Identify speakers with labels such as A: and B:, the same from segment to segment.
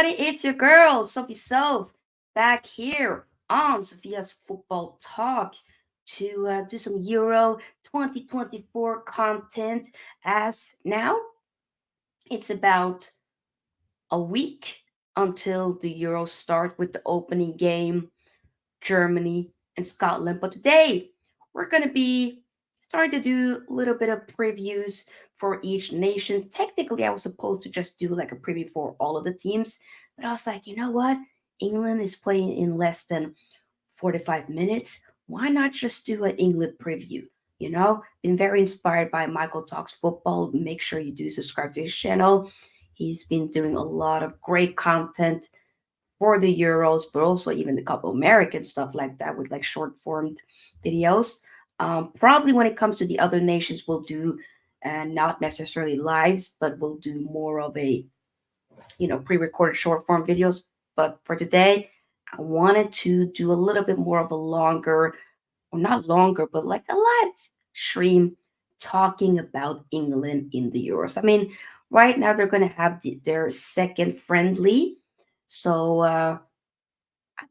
A: everybody, it's your girl, Sophie back here on Sophia's Football Talk to do some Euro 2024 content. As now, it's about a week until the Euros start with the opening game, Germany and Scotland. But today, we're going to be starting to do a little bit of previews for each nation. Technically, I was supposed to just do like a preview for all of the teams, but I was like, you know what? England is playing in less than 45 minutes. Why not just do an England preview? Been very inspired by Michael Talks Football. Make sure you do subscribe to his channel. He's been doing a lot of great content for the Euros, but also even the Copa American stuff like that with like short formed videos. Probably when it comes to the other nations, we'll do not necessarily lives, but we'll do more of a pre-recorded short form videos. But for today, I wanted to do a little bit more of a longer, or not longer, but like a live stream talking about England in the Euros. I mean, right now they're going to have their second friendly. So I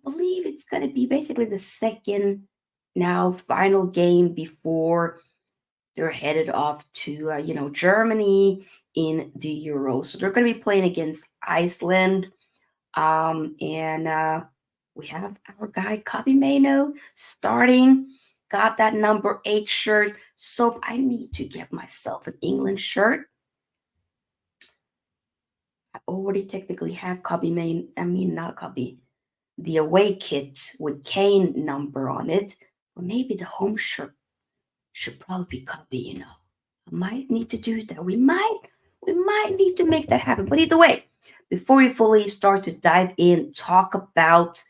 A: believe it's going to be basically the second now final game before they're headed off to Germany in the Euro. So they're going to be playing against Iceland, and we have our guy Kobe Mano starting. Got that number 8 shirt. So I need to get myself an England shirt. I already technically have Kobe Main. I mean, not Kobe. The away kit with Kane number on it. Or maybe the home shirt should probably be Kobe. I might need to do that. We might need to make that happen. But either way, before we fully start to dive in, talk about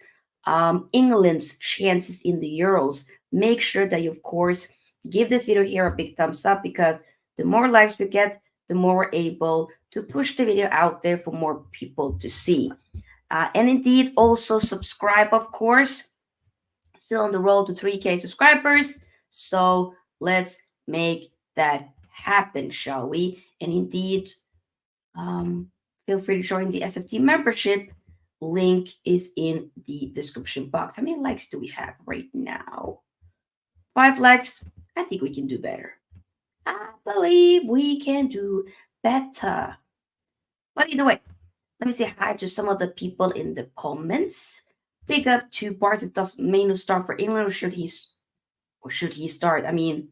A: England's chances in the Euros, make sure that you, of course, give this video here a big thumbs up because the more likes we get, the more we're able to push the video out there for more people to see. And indeed, also subscribe, of course. Still on the road to 3K subscribers. So let's make that happen, shall we? And indeed, feel free to join the SFT membership. Link is in the description box. How many likes do we have right now? 5 likes. I think we can do better. I believe we can do better. But either way, let me say hi to some of the people in the comments. Big up to Bars. Does Mainu start for England, or should he start? I mean,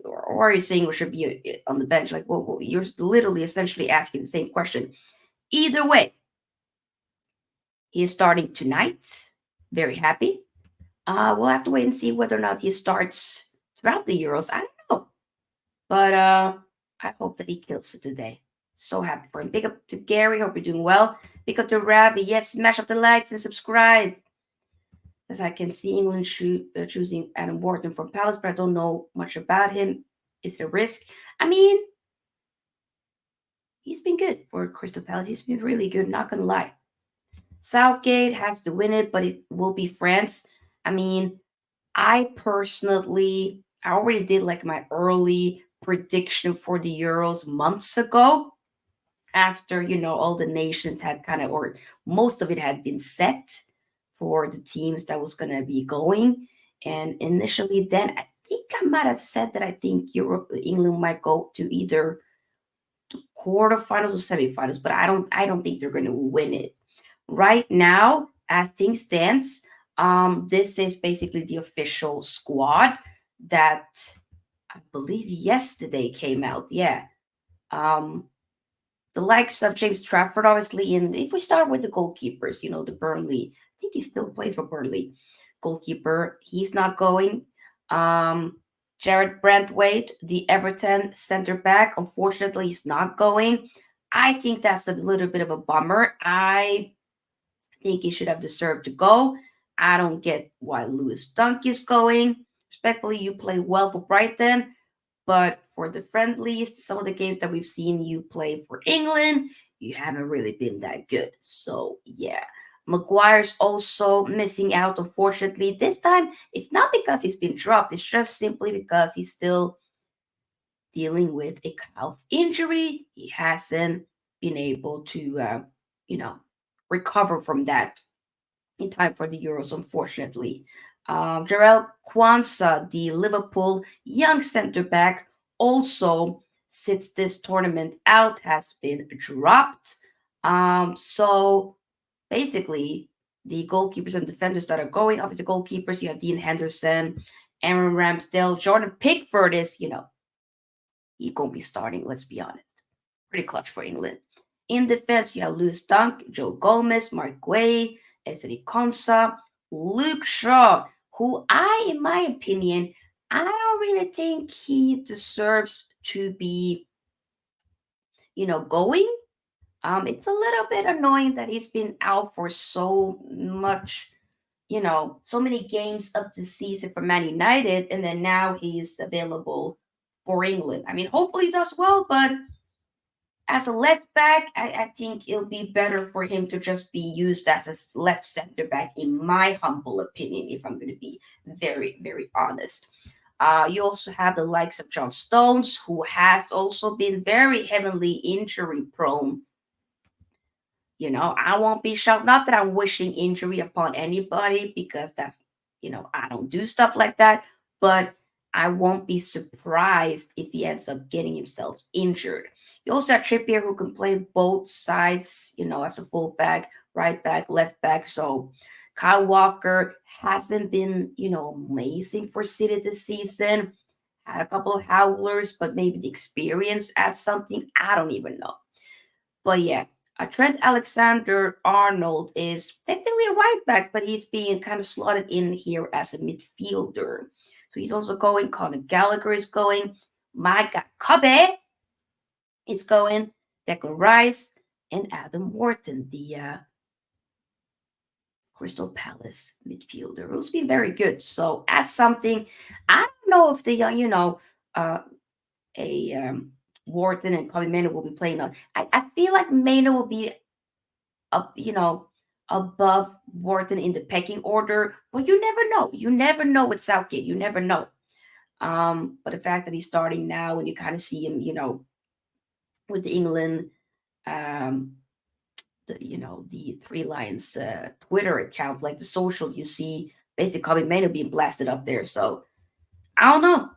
A: or are you saying we should be on the bench? Like, well, you're literally essentially asking the same question. Either way, he is starting tonight. Very happy. We'll have to wait and see whether or not he starts throughout the Euros. I don't know, but I hope that he kills it today. So happy for him. Big up to Gary. Hope you're doing well. Big up to Ravi. Yes, smash up the likes and subscribe. As I can see, England choosing Adam Wharton from Palace, but I don't know much about him. Is it a risk? I mean, he's been good for Crystal Palace. He's been really good, not gonna lie. Southgate has to win it, but it will be France. I mean, I already did like my early prediction for the Euros months ago after, all the nations had kind of, or most of it had been set for the teams that was going to be going. And initially, then I think I might have said that I think England might go to either the quarterfinals or semifinals, but I don't think they're going to win it. Right now, as things stands, this is basically the official squad that I believe yesterday came out. Yeah. The likes of James Trafford, obviously, and if we start with the goalkeepers, the Burnley, I think he still plays for Burnley. Goalkeeper, he's not going. Jared Brandwaite, the Everton center back, unfortunately, he's not going. I think that's a little bit of a bummer. I think he should have deserved to go. I don't get why Lewis Dunk is going. Respectfully, you play well for Brighton, but for the friendlies, some of the games that we've seen you play for England, you haven't really been that good. So, yeah. Maguire's also missing out, unfortunately. This time, it's not because he's been dropped. It's just simply because he's still dealing with a calf injury. He hasn't been able to you know, recover from that in time for the Euros, unfortunately. Jarell Kwanzaa, the Liverpool young centre back, also sits this tournament out, has been dropped. So basically, the goalkeepers and defenders that are going, obviously, goalkeepers, you have Dean Henderson, Aaron Ramsdale, Jordan Pickford is, he's going to be starting, let's be honest. Pretty clutch for England. In defense, you have Lewis Dunk, Joe Gomez, Mark Guay, Ezri Konsa, Luke Shaw, who in my opinion, I don't really think he deserves to be, going. It's a little bit annoying that he's been out for so much, so many games of the season for Man United, and then now he's available for England. I mean, hopefully he does well, but as a left back, I think it'll be better for him to just be used as a left center back, in my humble opinion, if I'm going to be very, very honest. You also have the likes of John Stones, who has also been very heavily injury prone. I won't be shocked. Not that I'm wishing injury upon anybody, because I don't do stuff like that. But I won't be surprised if he ends up getting himself injured. You also have Trippier, who can play both sides, as a fullback, right back, left back. So Kyle Walker hasn't been, amazing for City this season. Had a couple of howlers, but maybe the experience adds something. I don't even know. But yeah, Trent Alexander Arnold is technically a right back, but he's being kind of slotted in here as a midfielder. So he's also going. Conor Gallagher is going. Micah Kobe is going. Declan Rice and Adam Wharton, the Crystal Palace midfielder, who's been very good. So add something. I don't know if the young, a Wharton and Kobe Mano will be playing on. I feel like Mano will be up, above Wharton in the pecking order, but you never know. You never know with Southgate. You never know. But the fact that he's starting now and you kind of see him, with the England, um, the Three Lions Twitter account, like the social, you see basically Kobe Mano being blasted up there. So I don't know.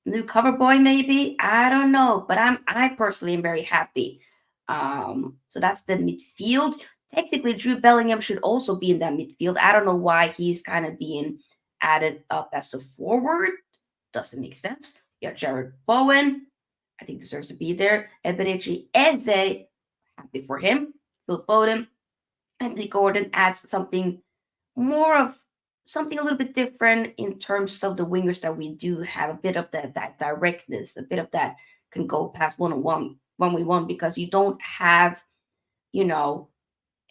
A: New cover boy, maybe. I don't know. But I personally am very happy. So that's the midfield. Technically, Drew Bellingham should also be in that midfield. I don't know why he's kind of being added up as a forward. Doesn't make sense. You have Jared Bowen. I think deserves to be there. Eberechi Eze. Happy for him. Phil Foden. Anthony Gordon adds more of something a little bit different in terms of the wingers that we do have. A bit of that directness, a bit of that can go past one we one, because you don't have, you know,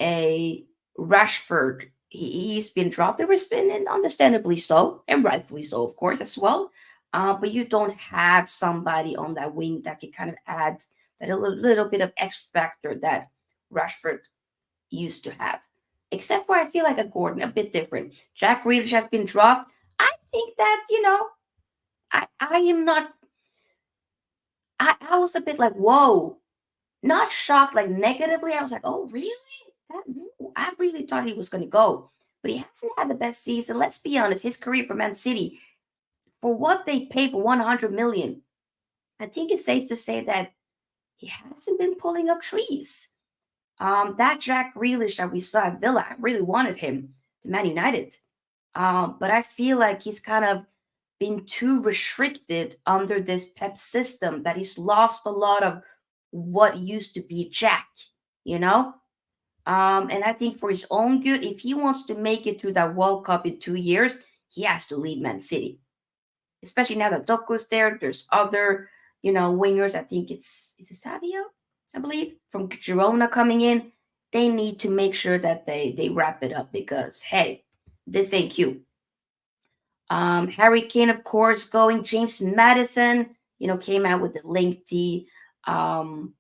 A: a Rashford. He's been dropped. There has been, and understandably so, and rightfully so, of course, as well. But you don't have somebody on that wing that can kind of add that a little bit of X factor that Rashford used to have. Except for, I feel like, a Gordon, a bit different. Jack Grealish has been dropped. I think that, I am not, I was a bit like, whoa, not shocked, like negatively. I was like, oh, really? I really thought he was going to go. But he hasn't had the best season. Let's be honest, his career for Man City, for what they paid for 100 million, I think it's safe to say that he hasn't been pulling up trees. That Jack Grealish that we saw at Villa, I really wanted him to Man United. But I feel like he's kind of been too restricted under this Pep system, that he's lost a lot of what used to be Jack, you know? And I think for his own good, if he wants to make it to that World Cup in 2 years, he has to leave Man City. Especially now that Doku's there, there's other, wingers. I think is it Savio, I believe, from Girona coming in. They need to make sure that they wrap it up, because hey, this ain't cute. Harry Kane, of course, going. James Madison, came out with a lengthy, um,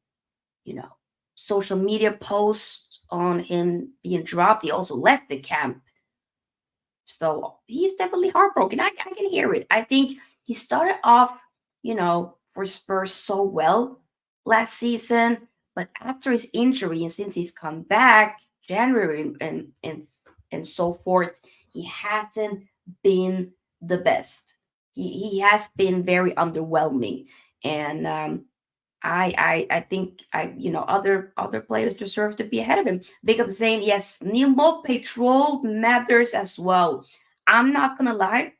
A: you know, social media post on him being dropped. He also left the camp. So he's definitely heartbroken. I can hear it. I think he started off, for Spurs so well last season, But after his injury and since he's come back January and so forth, he hasn't been the best. He has been very underwhelming, and I think other players deserve to be ahead of him. Big up saying yes, Nemo Patrol matters as well. I'm not gonna lie,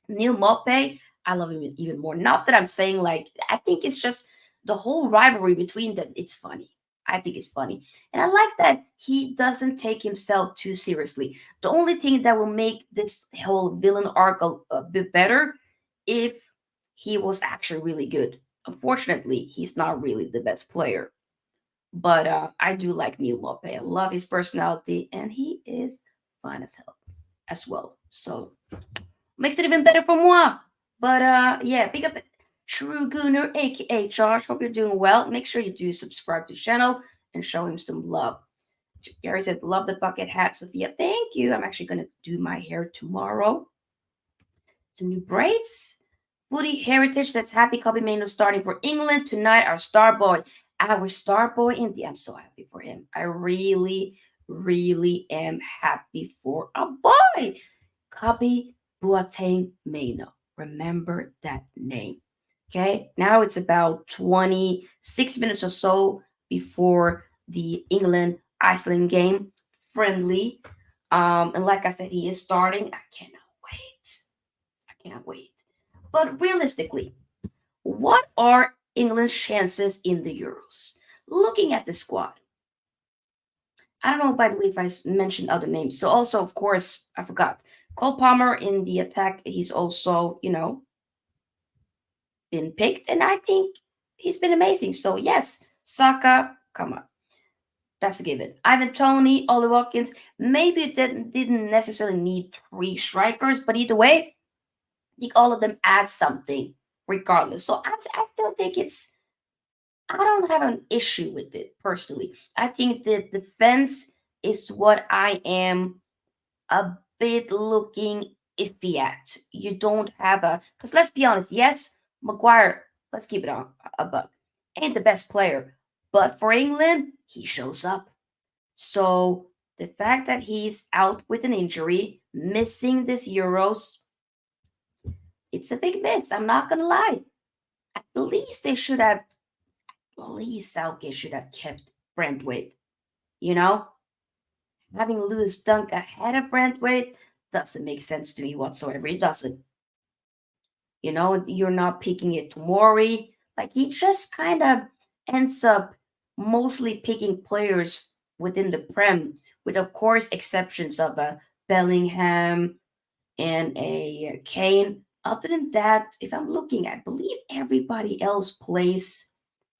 A: Neil Mope, I love him even more. Not that I'm saying like I think it's just the whole rivalry between them. It's funny. I think it's funny, and I like that he doesn't take himself too seriously. The only thing that will make this whole villain arc a bit better if he was actually really good. Unfortunately, he's not really the best player, but I do like Neil Mope. I love his personality, and he is fun as hell as well. So makes it even better for moi. But yeah, big up True Gunner, aka Josh. Hope you're doing well. Make sure you do subscribe to the channel and show him some love. Gary said, love the bucket hat, Sophia. Thank you. I'm actually gonna do my hair tomorrow. Some new braids. Woody Heritage says happy Kobe Mano starting for England tonight. Our star boy Indy. I'm so happy for him. I really, really am happy for a boy. Kobe Boateng Mano. Remember that name. Okay, now it's about 26 minutes or so before the England Iceland game friendly. And like I said, he is starting. I cannot wait. I can't wait. But realistically, what are England's chances in the Euros? Looking at the squad, I don't know, by the way, if I mentioned other names. So, also, of course, I forgot. Cole Palmer in the attack, he's also, been picked, and I think he's been amazing. So, yes, Saka, come on. That's a given. Ivan Tony, Ollie Watkins, maybe it didn't necessarily need three strikers, but either way, I think all of them add something regardless. So, I still think I don't have an issue with it personally. I think the defense is what I am a bit looking iffy at. You don't have because let's be honest, yes, Maguire, let's keep it on a buck, ain't the best player, but for England, he shows up. So the fact that he's out with an injury, missing this Euros, it's a big miss. I'm not gonna lie. At least they should have, at least Southgate should have kept Brentwaite. You know, having Lewis Dunk ahead of Brentwaite doesn't make sense to me whatsoever. It doesn't. You're not picking it Tomori. Like he just kind of ends up mostly picking players within the Prem, with of course exceptions of a Bellingham and a Kane. Other than that, if I'm looking, I believe everybody else plays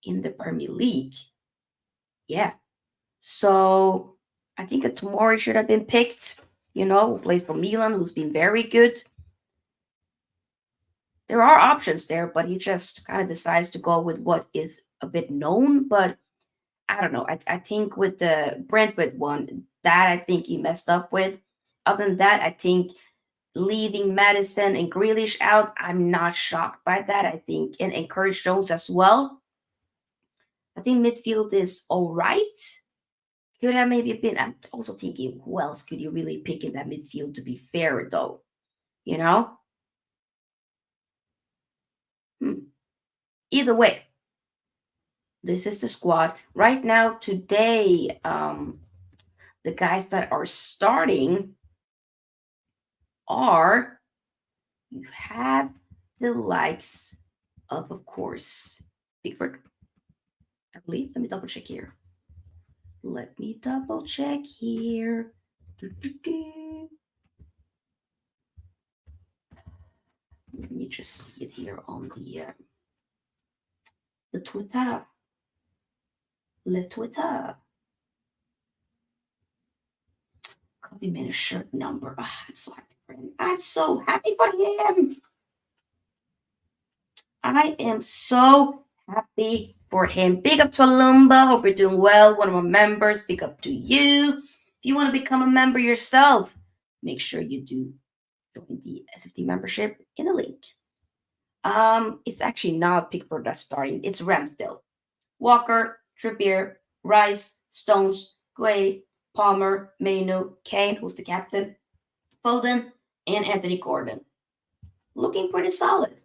A: in the Premier League. Yeah. So I think a Tomori should have been picked, who plays for Milan, who's been very good. There are options there, but he just kind of decides to go with what is a bit known. But I don't know. I think with the Brentwood one, that I think he messed up with. Other than that, I think leaving Madison and Grealish out, I'm not shocked by that. I think, and Curtis Jones as well. I think midfield is all right. Could have maybe been. I'm also thinking, who else could you really pick in that midfield to be fair, though? You know? Hmm. Either way, this is the squad. Right now, today, the guys that are starting are you have the likes of course, Pickford. I believe. Let me double check here. Let me double check here. Do. Let me just see it here on the Twitter. Le Twitter. Copy made a shirt number. Oh, I'm so happy for him. I'm so happy for him. I am so happy for him. Big up to Lumba. Hope you're doing well. One of my members. Big up to you. If you want to become a member yourself, make sure you do join the SFT membership in the link. It's actually not Pickford that's starting. It's Ramsdale, Walker, Trippier, Rice, Stones, Gray, Palmer, Mainu, Kane, who's the captain, Foden, and Anthony Gordon. Looking pretty solid.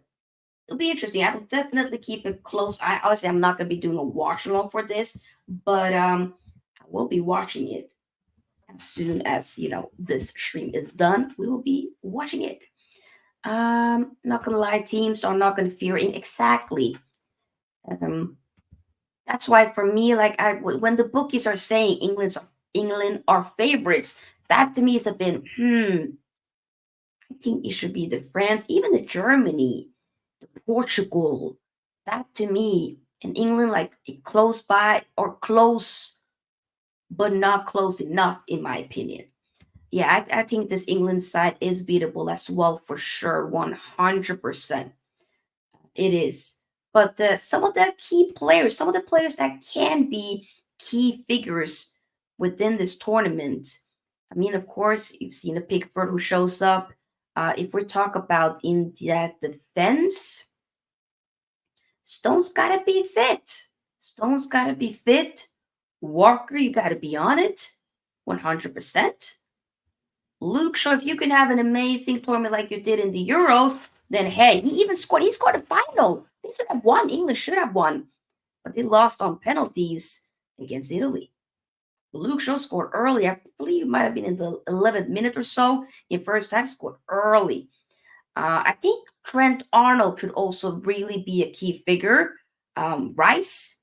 A: It'll be interesting. I'll definitely keep a close eye. Obviously, I'm not gonna be doing a watch along for this, but I will be watching it as soon as this stream is done. We will be watching it. Not gonna lie, teams are not gonna fear in exactly. Um, that's why for me, like when the bookies are saying England are favorites, that to me is a bit I think it should be the France, even the Germany, the Portugal. That to me, in England, like close by or close, but not close enough, in my opinion. Yeah, I think this England side is beatable as well for sure, 100%. It is. But some of the key players, some of the players that can be key figures within this tournament. I mean, of course, you've seen a Pickford who shows up. If we talk about in that defense, Stone's gotta be fit. Stone's gotta be fit. Walker, you gotta be on it, 100%. Luke Shaw, if you can have an amazing tournament like you did in the Euros, then hey, he even scored. He scored a final. They should have won. England should have won, but they lost on penalties against Italy. Luke Shaw scored early. I believe it might have been in the 11th minute or so. In first half, scored early. I think Trent Arnold could also really be a key figure. Rice,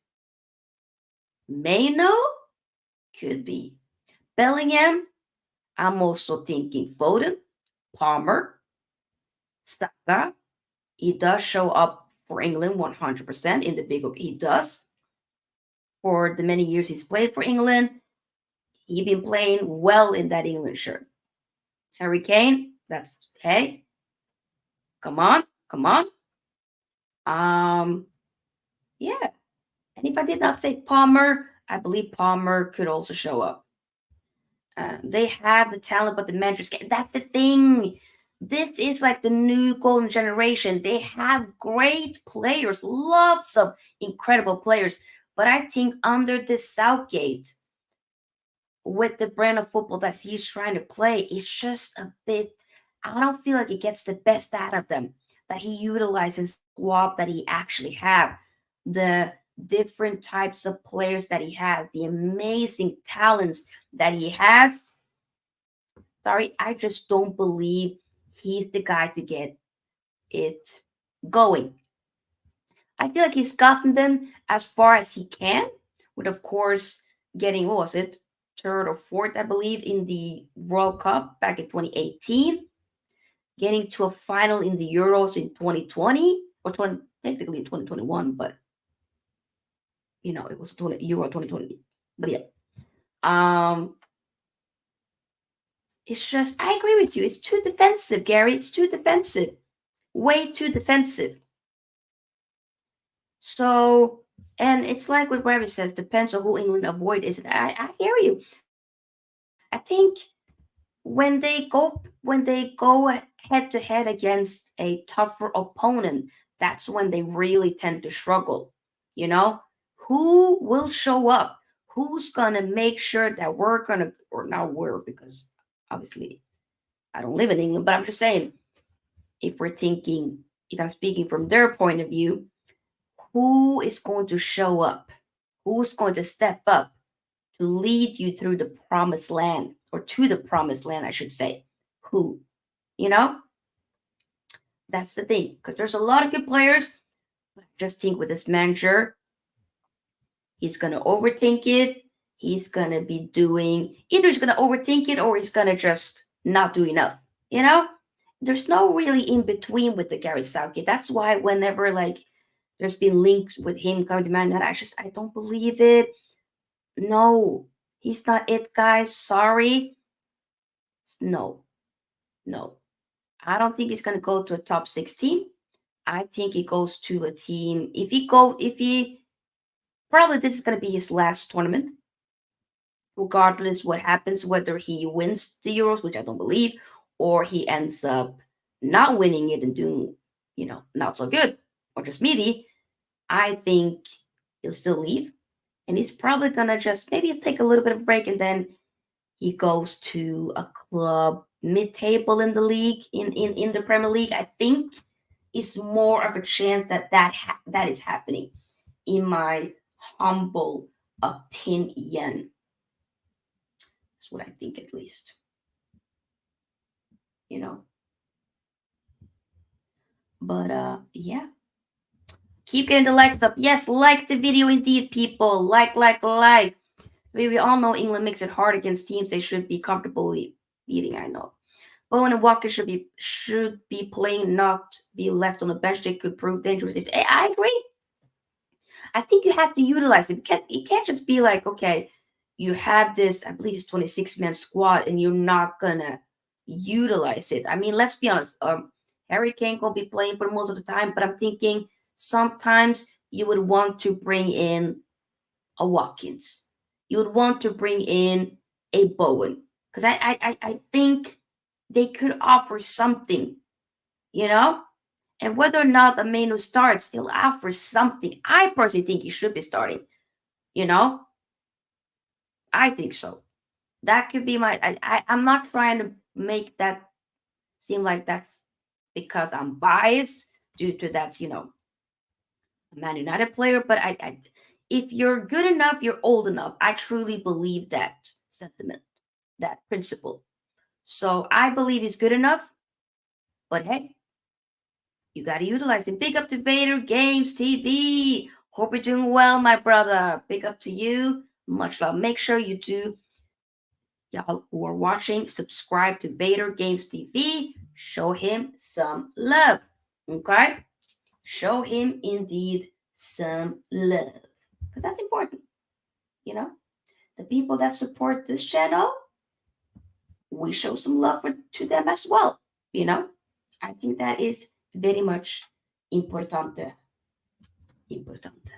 A: Maino could be. Bellingham, I'm also thinking Foden, Palmer, Saka. He does show up for England 100% in the big. He does. For the many years he's played for England, he's been playing well in that England shirt. Harry Kane, that's hey, come on, come on. Yeah. And if I did not say Palmer, I believe Palmer could also show up. They have the talent, but the managers can't. That's the thing. This is like the new golden generation. They have great players, lots of incredible players. But I think under this Southgate, with the brand of football that he's trying to play, it's just a bit. I don't feel like he gets the best out of them. That he utilizes squad that he actually have, the different types of players that he has, the amazing talents that he has. Sorry, I just don't believe he's the guy to get it going. I feel like he's gotten them as far as he can, with of course getting what was it, third or fourth, I believe, in the World Cup back in 2018, getting to a final in the Euros in 2020 or 20, technically 2021, but it was Euro 2020. But yeah, um, it's just I agree with you. It's too defensive, Gary. It's too defensive, way too defensive. So, and it's like what Ravi says, depends on who England avoid. Is it? I hear you. I think when they go head to head against a tougher opponent, that's when they really tend to struggle. You know, who will show up? Who's gonna make sure that we're gonna, or not we're, because obviously I don't live in England, but I'm just saying, if we're thinking, if I'm speaking from their point of view, who is going to show up? Who's going to step up to lead you through the promised land, or to the promised land, I should say? Who? You know? That's the thing. Because there's a lot of good players, but I just think with this manager, he's going to overthink it. He's going to be doing, either he's going to overthink it or he's going to just not do enough. You know? There's no really in between with the Gary Southgate. That's why whenever like there's been links with him coming to Man United, I don't believe it. No, he's not it, guys. Sorry. No, no. I don't think he's gonna go to a top 16. I think he goes to a team. If he probably this is gonna be his last tournament, regardless what happens, whether he wins the Euros, which I don't believe, or he ends up not winning it and doing, not so good, or just meaty. I think he'll still leave and he's probably gonna just maybe take a little bit of break, and then he goes to a club mid-table in the league, in the Premier League. I think is more of a chance that that is happening, in my humble opinion. That's what I think, at least. You know, but yeah. Keep getting the likes up. Yes, like the video indeed, people. Like. We all know England makes it hard against teams they should be comfortably beating. I know. Bowen and Walker should be playing, not be left on the bench. They could prove dangerous. I agree. I think you have to utilize it, because it can't just be like, okay, you have this, I believe it's 26-man squad, and you're not gonna utilize it. I mean, let's be honest. Harry Kane gonna be playing for most of the time, but I'm thinking sometimes you would want to bring in a Watkins. You would want to bring in a Bowen, because I think they could offer something, you know. And whether or not the Amenu starts, he'll offer something. I personally think he should be starting. You know, I think so. That could be my. I'm not trying to make that seem like that's because I'm biased due to that, a Man United player. But if you're good enough, you're old enough. I truly believe that sentiment, that principle. So I believe he's good enough. But hey, you got to utilize it. Big up to Vader Games TV. Hope you're doing well, my brother. Big up to you. Much love. Make sure you do, y'all who are watching, subscribe to Vader Games TV. Show him some love. Okay? Show him indeed some love. Because that's important. You know? The people that support this channel, we show some love to them as well. You know? I think that is very much importante. Importante.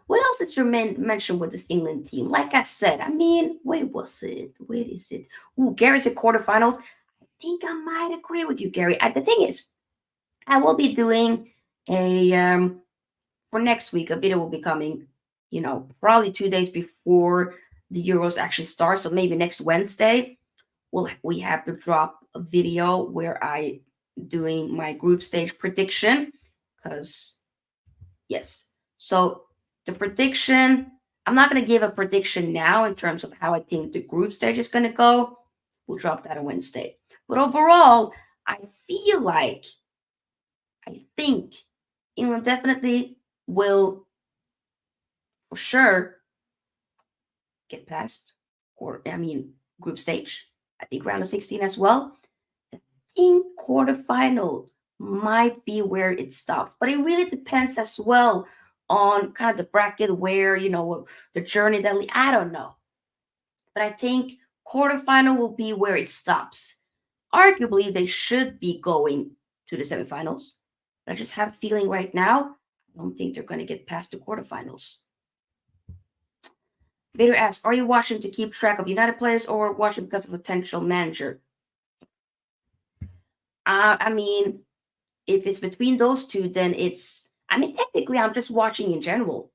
A: What else is your mention with this England team? Like I said, I mean, where was it? Where is it? Ooh, Gary's at quarterfinals. I think I might agree with you, Gary. The thing is, I will be doing a for next week. A video will be coming, probably 2 days before the Euros actually start. So maybe next Wednesday, we have to drop a video where I doing my group stage prediction. Because yes, so the prediction, I'm not going to give a prediction now in terms of how I think the group stage is going to go. We'll drop that on Wednesday. But overall, I feel like, I think England definitely will, for sure, get past, group stage. I think round of 16 as well. I think quarterfinal might be where it stops, but it really depends as well on kind of the bracket where, the journey that I don't know. But I think quarterfinal will be where it stops. Arguably, they should be going to the semifinals. But I just have a feeling right now, I don't think they're going to get past the quarterfinals. Vader asks, are you watching to keep track of United players or watching because of potential manager? I mean, if it's between those two, then technically I'm just watching in general.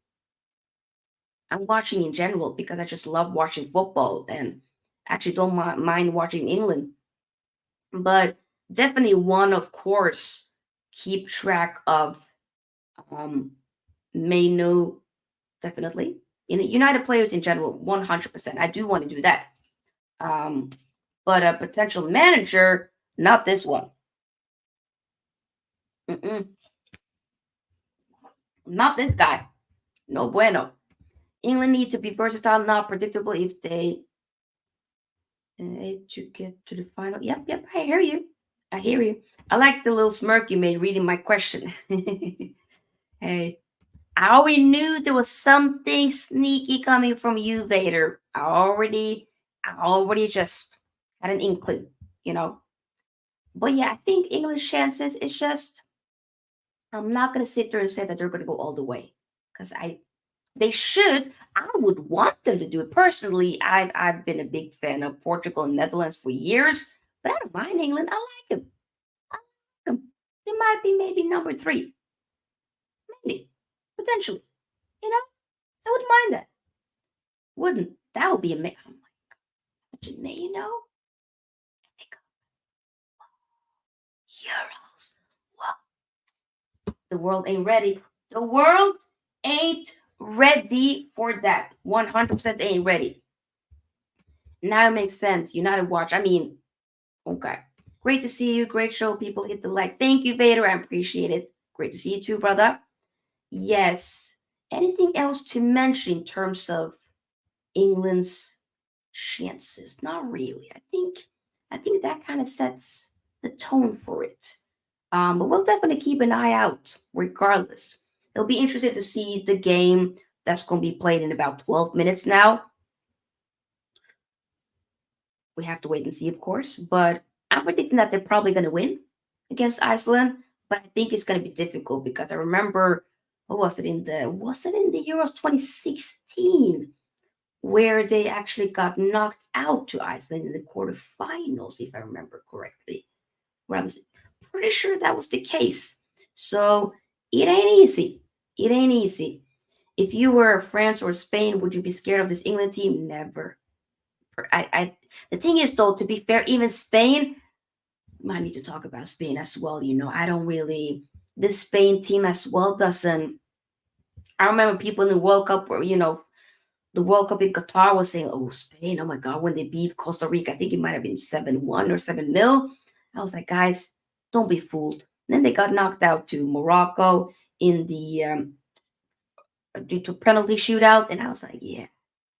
A: I'm watching in general because I just love watching football and actually don't mind watching England. But definitely one, of course, keep track of Menu, definitely. United players in general, 100%. I do want to do that. But a potential manager, not this one. Not this guy. No bueno. England need to be versatile, not predictable if they to get to the final. Yep, I hear you. I like the little smirk you made reading my question. Hey, I already knew there was something sneaky coming from you, Vader. I already just had an inkling, But yeah, I think England's chances is just, I'm not gonna sit there and say that they're gonna go all the way. Because they should. I would want them to do it. Personally, I've been a big fan of Portugal and Netherlands for years, but I don't mind England. I like them. I like them. They might be maybe number 3. Maybe. Potentially. You know? So I wouldn't mind that. Wouldn't. That would be amazing. Oh my God. Imagine me, Euros. Wow. The world ain't ready. The world ain't ready for that. 100% ain't ready. Now it makes sense. United Watch. I mean, okay. Great to see you. Great show. People hit the like. Thank you, Vader. I appreciate it. Great to see you too, brother. Yes. Anything else to mention in terms of England's chances? Not really. I think that kind of sets the tone for it. But we'll definitely keep an eye out regardless. It'll be interesting to see the game that's going to be played in about 12 minutes now. We have to wait and see, of course, but I'm predicting that they're probably going to win against Iceland. But I think it's going to be difficult because I remember, what was it in the Euros 2016 where they actually got knocked out to Iceland in the quarterfinals, if I remember correctly. Where I was pretty sure that was the case. So it ain't easy. It ain't easy. If you were France or Spain, would you be scared of this England team? Never. The thing is, though, to be fair, even Spain, might need to talk about Spain as well. I don't really, this Spain team as well doesn't. I remember people in the World Cup where, the World Cup in Qatar was saying, oh, Spain, oh my God, when they beat Costa Rica, I think it might have been 7-1 or 7-0. I was like, guys, don't be fooled. Then they got knocked out to Morocco in the due to penalty shootouts, and I was like, yeah,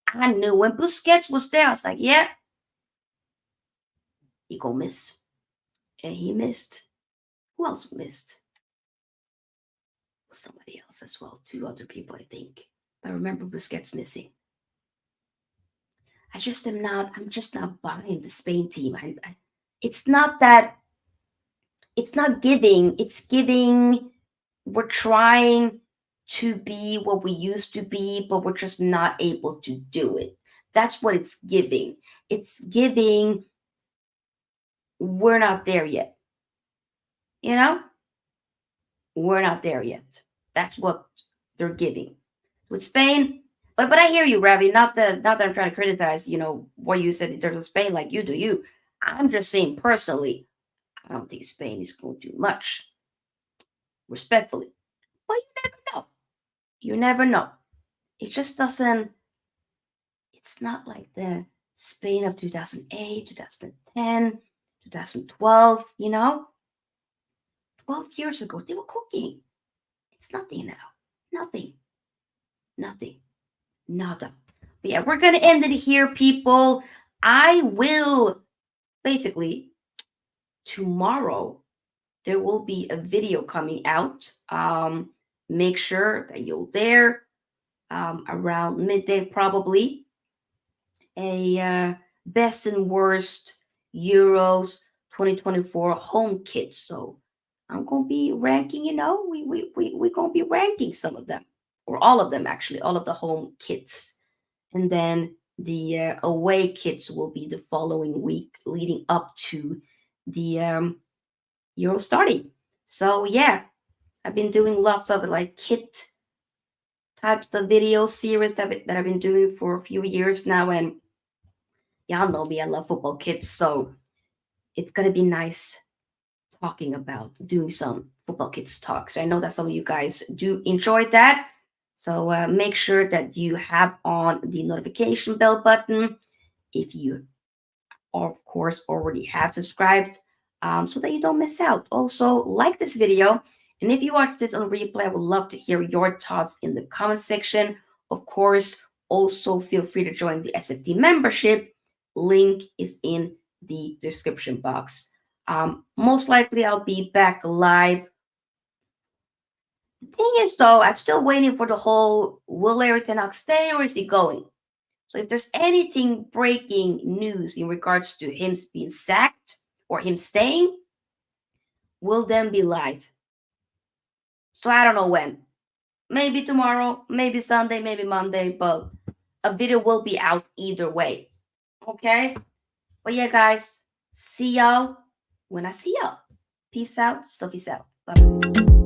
A: I knew when Busquets was there. I was like, yeah, he gonna miss, and he missed. Who else missed? Somebody else as well. Two other people, I think. But I remember Busquets missing. I'm just not buying the Spain team. It's not that, it's not giving, it's giving, we're trying to be what we used to be, but we're just not able to do it. That's what it's giving. It's giving, we're not there yet. You know? We're not there yet. That's what they're giving. With Spain, but I hear you, Ravi. Not that I'm trying to criticize, what you said in terms of Spain, like you do you. I'm just saying personally, I don't think Spain is going to do much, respectfully. But you never know. You never know. It just doesn't. It's not like the Spain of 2008, 2010, 2012. 12 years ago they were cooking. It's nothing now. Nothing. Nothing. Nada. But yeah, we're gonna end it here, people. I will basically tomorrow there will be a video coming out. Make sure that you're there around midday, probably. A best and worst Euros 2024 home kits. So I'm gonna be ranking. We're gonna be ranking some of them, or all of them actually, all of the home kits, and then the away kits will be the following week, leading up to the Euro starting. So yeah, I've been doing lots of like kit types of video series that I've been doing for a few years now, and y'all know me, I love football kits, so it's gonna be nice talking about doing some football kits talks. I know that some of you guys do enjoy that, so make sure that you have on the notification bell button if you, of course, already have subscribed, so that you don't miss out. Also, like this video, and if you watch this on replay, I would love to hear your thoughts in the comment section. Of course, also feel free to join the SFT membership. Link is in the description box. Most likely, I'll be back live. The thing is, though, I'm still waiting for the whole, will Eric Ten Hag stay or is he going? So if there's anything breaking news in regards to him being sacked or him staying, we'll then be live. So I don't know when. Maybe tomorrow, maybe Sunday, maybe Monday, but a video will be out either way. Okay? But yeah, guys, see y'all when I see y'all. Peace out. Sophie's out. Bye-bye.